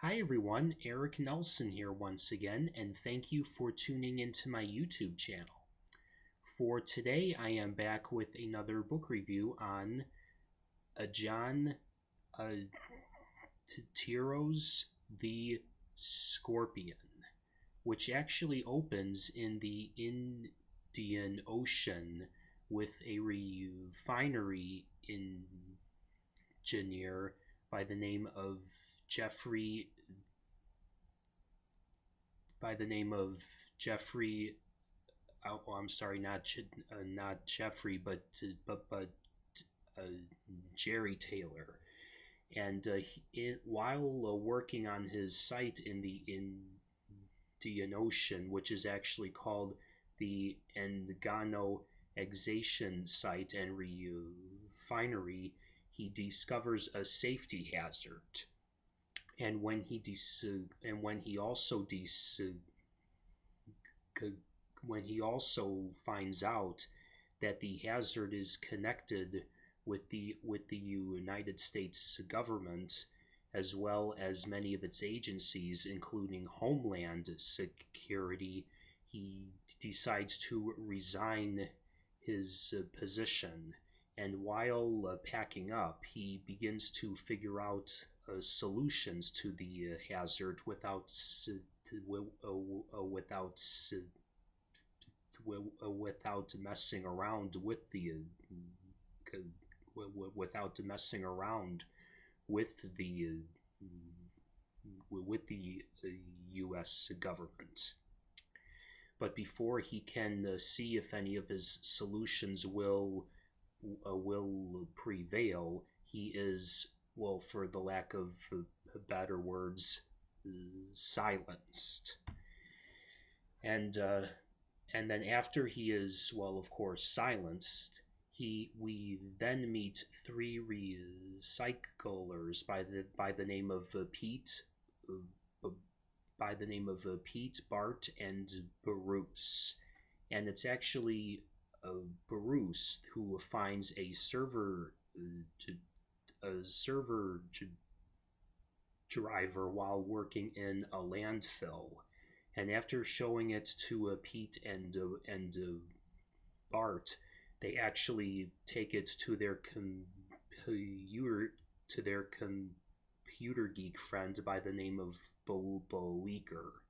Hi everyone, Eric Nelson here once again, and thank you for tuning into my YouTube channel. For today, I am back with another book review on John Autero's The Scorpion, which actually opens in the Indian Ocean with a refinery engineer by the name of Jeffrey I'm sorry, not Jeffrey, but uh, Jerry Taylor. And while working on his site in the Indian Ocean, which is actually called the Engano Exation Site and Refinery, he discovers a safety hazard. And when he finds out that the hazard is connected with the United States government, as well as many of its agencies, including Homeland Security, he decides to resign his position. And while packing up, he begins to figure out solutions to the hazard without messing around with the U.S. government. But before he can see if any of his solutions will prevail, he is, well, for the lack of better words, silenced. And then after he is, well, of course, silenced, we then meet three recyclers by the name of Pete, Bart, and Bruce. And it's actually Bruce who finds a server driver while working in a landfill. And after showing it to Pete and Bart, they actually take it to their computer geek friend by the name of Bleeker.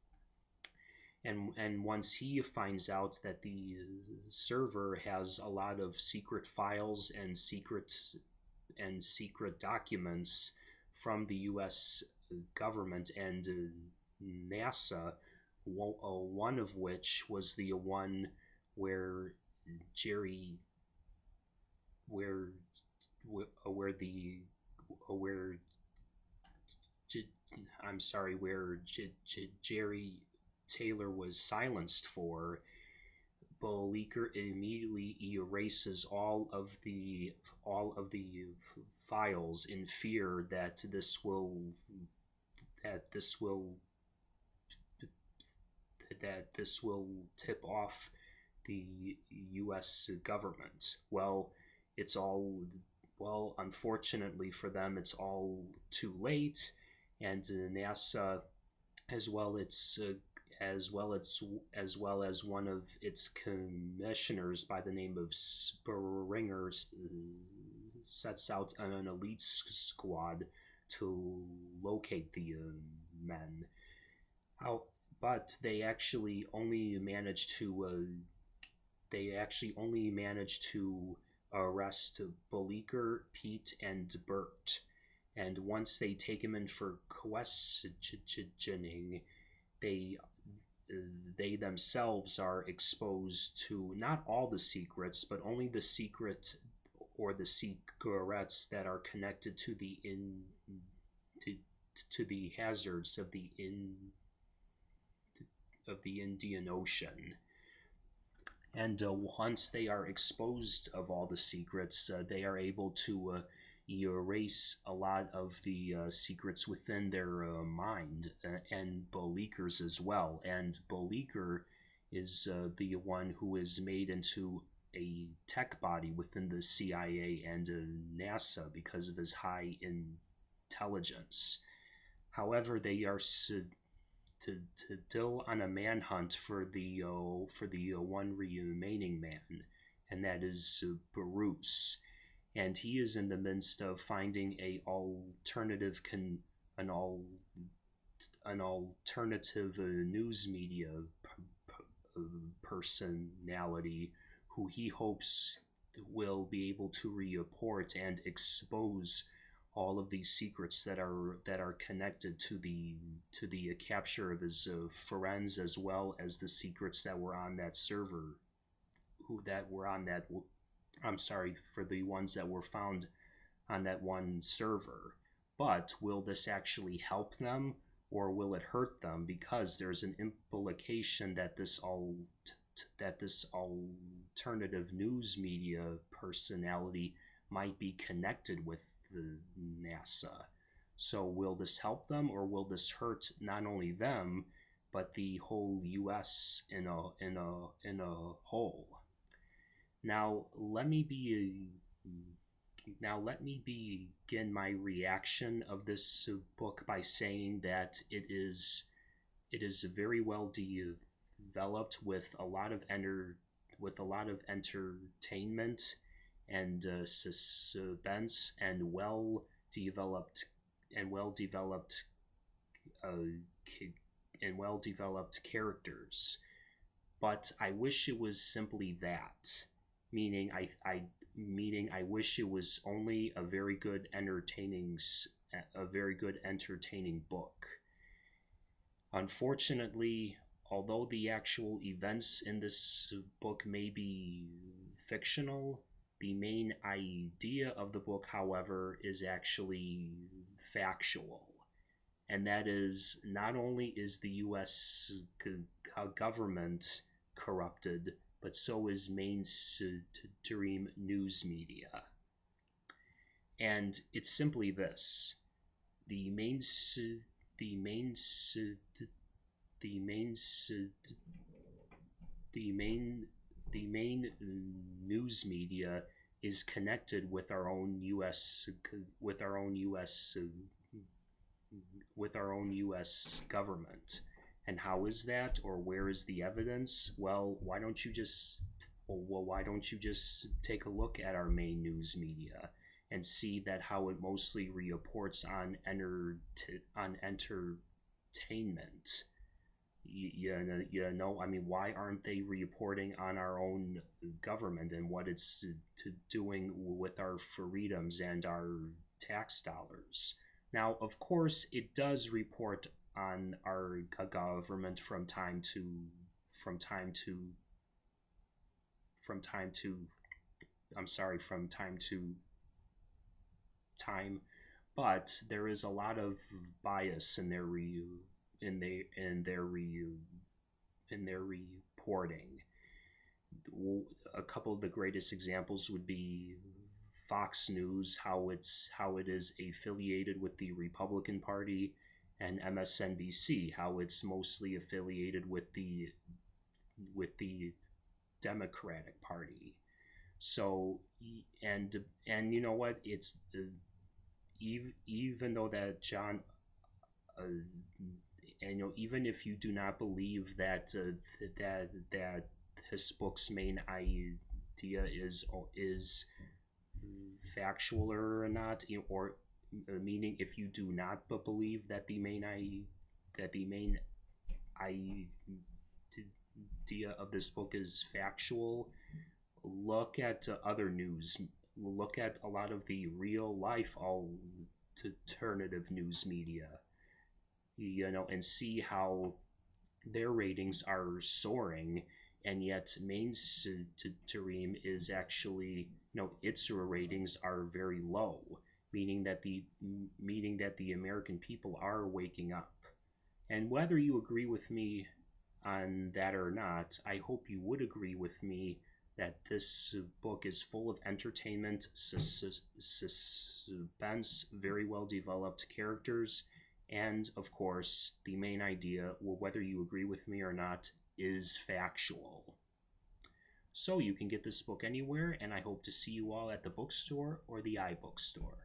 And once he finds out that the server has a lot of secret files and secret documents from the U.S. government and NASA, one of which was the one where Jerry Taylor was silenced for, Bleeker immediately erases all of the files in fear that this will tip off the U.S. government. Well, unfortunately for them, it's all too late, and NASA, as well as one of its commissioners by the name of Springer, sets out an elite squad to locate the men. But they actually only managed to arrest Bleeker, Pete, and Bert. And once they take him in for questioning, they themselves are exposed to not all the secrets, but only the secret or the secrets that are connected to the hazards of the Indian Ocean. And once they are exposed of all the secrets, they are able to erase a lot of the secrets within their mind, and Bleeker's as well. And Bleeker is the one who is made into a tech body within the CIA and NASA because of his high intelligence. However, they are still on a manhunt for the one remaining man, and that is Bruce. And he is in the midst of finding an alternative news media personality who he hopes will be able to report and expose all of these secrets that are connected to the capture of his friends, as well as the secrets that were on that server, for the ones that were found on that one server. But will this actually help them, or will it hurt them? Because there's an implication that this alternative news media personality might be connected with the NASA. So will this help them, or will this hurt not only them, but the whole U.S. in a whole? Now let me begin my reaction of this book by saying that it is very well developed with a lot of entertainment and suspense, and well developed characters. But I wish it was simply that, meaning I wish it was only a very good entertaining book. Unfortunately, although the actual events in this book may be fictional, the main idea of the book, however, is actually factual. And that is, not only is the U.S. government corrupted, but so is mainstream news media. And it's simply this: the main news media is connected with our own U.S. government. And how is that, or where is the evidence? Well, why don't you just take a look at our main news media and see that how it mostly reports on entertainment. I mean, why aren't they reporting on our own government and what it's doing with our freedoms and our tax dollars? Now, of course, it does report on our government from time to time, but there is a lot of bias in their reporting. A couple of the greatest examples would be Fox News, how it is affiliated with the Republican Party, and MSNBC, how it's mostly affiliated with the Democratic Party. So, and you know what? It's even though that John, and even if you do not believe that his book's main idea is factual or not, or meaning if you do not believe that the main idea of this book is factual, look at other news. Look at a lot of the real life alternative news media, and see how their ratings are soaring, and yet mainstream is actually, its ratings are very low, meaning that the American people are waking up. And whether you agree with me on that or not, I hope you would agree with me that this book is full of entertainment, suspense, very well developed characters, and of course, the main idea, whether you agree with me or not, is factual. So you can get this book anywhere, and I hope to see you all at the bookstore or the iBookstore.